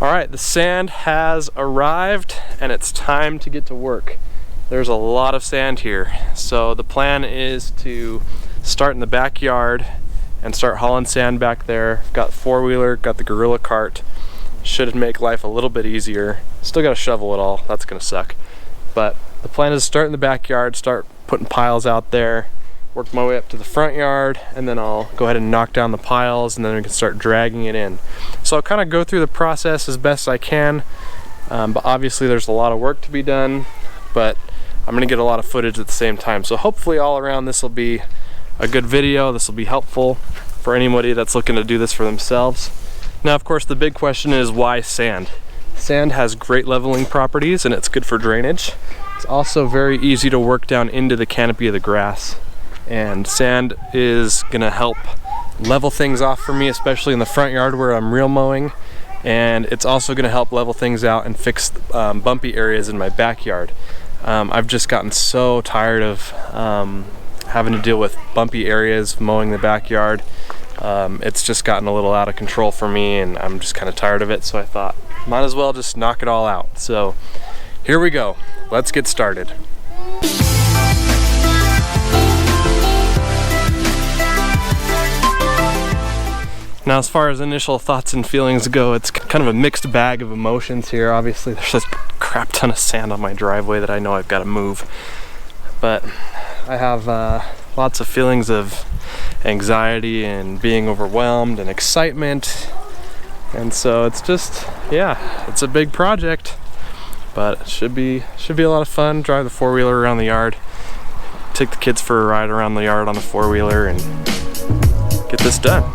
Alright, the sand has arrived and it's time to get to work. There's a lot of sand here. So the plan is to start in the backyard and start hauling sand back there. Got the four-wheeler, got the Gorilla cart. Should make life a little bit easier. Still gotta shovel it all, that's gonna suck. But the plan is to start in the backyard, start putting piles out there, work my way up to the front yard, and then I'll go ahead and knock down the piles, and then we can start dragging it in. So I'll kind of go through the process as best I can, but obviously there's a lot of work to be done, but I'm gonna get a lot of footage at the same time. So hopefully all around this will be a good video. This will be helpful for anybody that's looking to do this for themselves. Now, of course, the big question is why sand? Sand has great leveling properties and it's good for drainage. It's also very easy to work down into the canopy of the grass. And sand is gonna help level things off for me, especially in the front yard where I'm real mowing. And it's also gonna help level things out and fix bumpy areas in my backyard. I've just gotten so tired of having to deal with bumpy areas mowing the backyard. It's just gotten a little out of control for me and I'm just kind of tired of it, so I thought might as well just knock it all out. So here we go, let's get started. Now, as far as initial thoughts and feelings go, it's kind of a mixed bag of emotions here. Obviously there's just a crap ton of sand on my driveway that I know I've got to move, but I have lots of feelings of anxiety and being overwhelmed and excitement, and so it's just, yeah, it's a big project, but it should be a lot of fun. Drive the four-wheeler around the yard, take the kids for a ride around the yard on the four-wheeler, and get this done.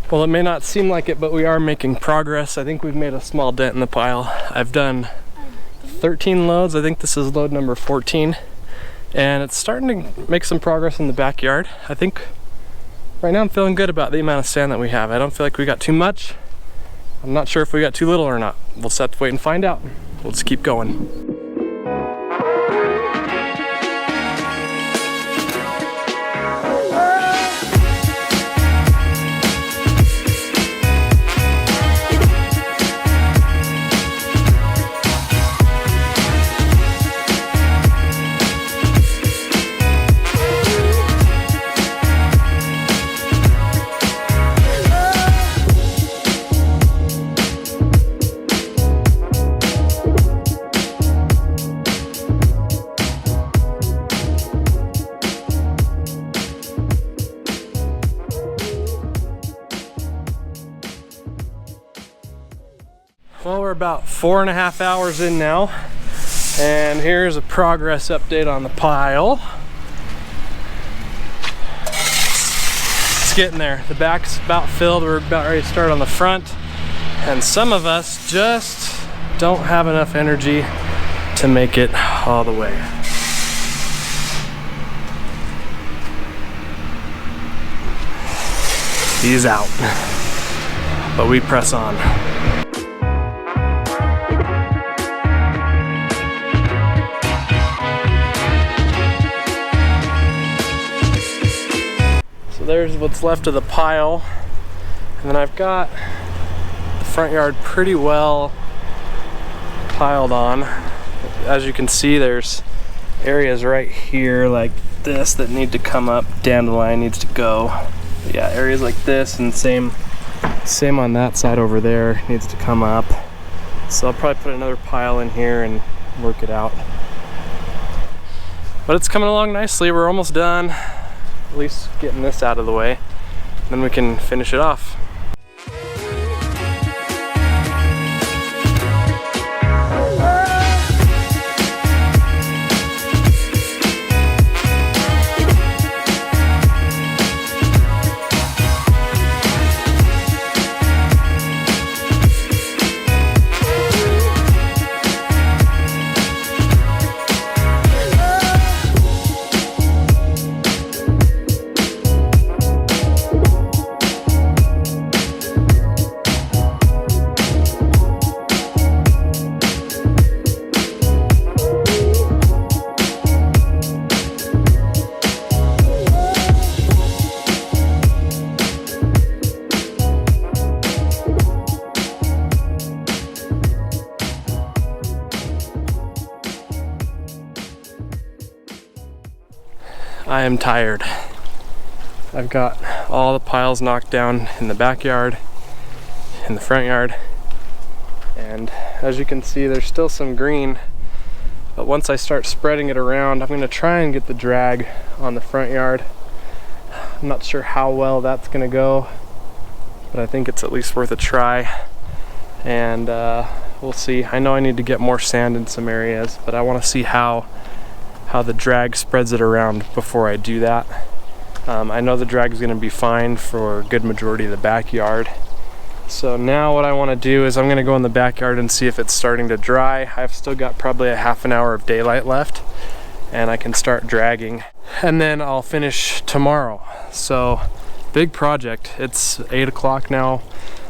Well, it may not seem like it, but we are making progress. I think we've made a small dent in the pile. I've done 13 loads. I think this is load number 14. And it's starting to make some progress in the backyard. I think right now I'm feeling good about the amount of sand that we have. I don't feel like we got too much. I'm not sure if we got too little or not. We'll just have to wait and find out. We'll just keep going. Well, we're about 4.5 hours in now, and here's a progress update on the pile. It's getting there. The back's about filled. We're about ready to start on the front, and some of us just don't have enough energy to make it all the way. He's out, but we press on. There's what's left of the pile, and then I've got the front yard pretty well piled on. As you can see, there's areas right here like this that need to come up. Dandelion needs to go. But yeah, areas like this, and same on that side over there needs to come up. So I'll probably put another pile in here and work it out. But it's coming along nicely. We're almost done. At least getting this out of the way. Then we can finish it off. I am tired. I've got all the piles knocked down in the backyard, in the front yard, and as you can see there's still some green, but once I start spreading it around, I'm going to try and get the drag on the front yard. I'm not sure how well that's going to go, but I think it's at least worth a try, and we'll see. I know I need to get more sand in some areas, but I want to see how the drag spreads it around before I do that. I know the drag is going to be fine for a good majority of the backyard. So now what I want to do is I'm going to go in the backyard and see if it's starting to dry. I've still got probably a half an hour of daylight left, and I can start dragging. And then I'll finish tomorrow. So big project. It's 8 o'clock now,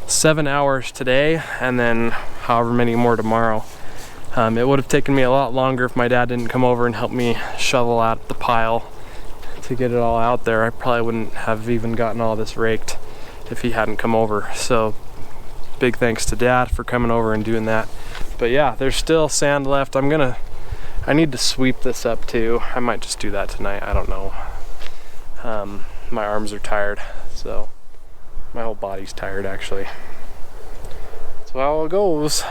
7 hours today, and then however many more tomorrow. It would have taken me a lot longer if my dad didn't come over and help me shovel out the pile to get it all out there. I probably wouldn't have even gotten all this raked if he hadn't come over. So big thanks to Dad for coming over and doing that. But yeah, there's still sand left. I need to sweep this up too. I might just do that tonight, I don't know. My arms are tired, so my whole body's tired actually. That's how it goes.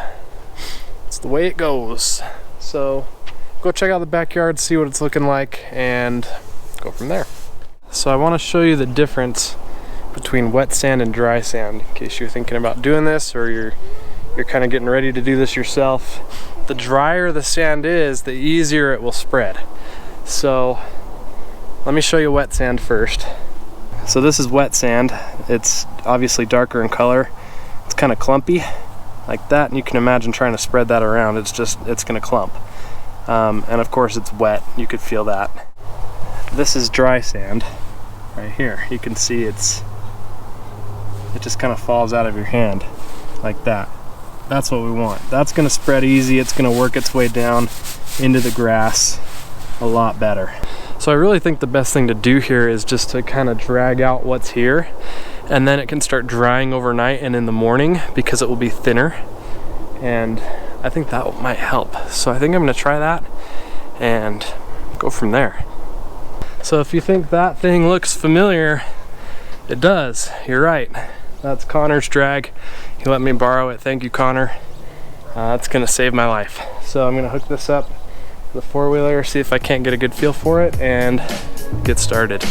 It's the way it goes. So go check out the backyard, see what it's looking like, and go from there. So I want to show you the difference between wet sand and dry sand in case you're thinking about doing this, or you're kind of getting ready to do this yourself. The drier the sand is, the easier it will spread. So let me show you wet sand first. So this is wet sand. It's obviously darker in color. It's kind of clumpy like that, and you can imagine trying to spread that around. It's gonna clump, and of course it's wet. You could feel that. This is dry sand right here. You can see it just kind of falls out of your hand like that. That's what we want. That's gonna spread easy. It's gonna work its way down into the grass a lot better. So I really think the best thing to do here is just to kind of drag out what's here, and then it can start drying overnight and in the morning because it will be thinner, and I think that might help. So I think I'm gonna try that and go from there. So if you think that thing looks familiar, it does. You're right. That's Connor's drag. He let me borrow it. Thank you, Connor. That's gonna save my life. So I'm gonna hook this up to the four-wheeler, see if I can't get a good feel for it, and get started.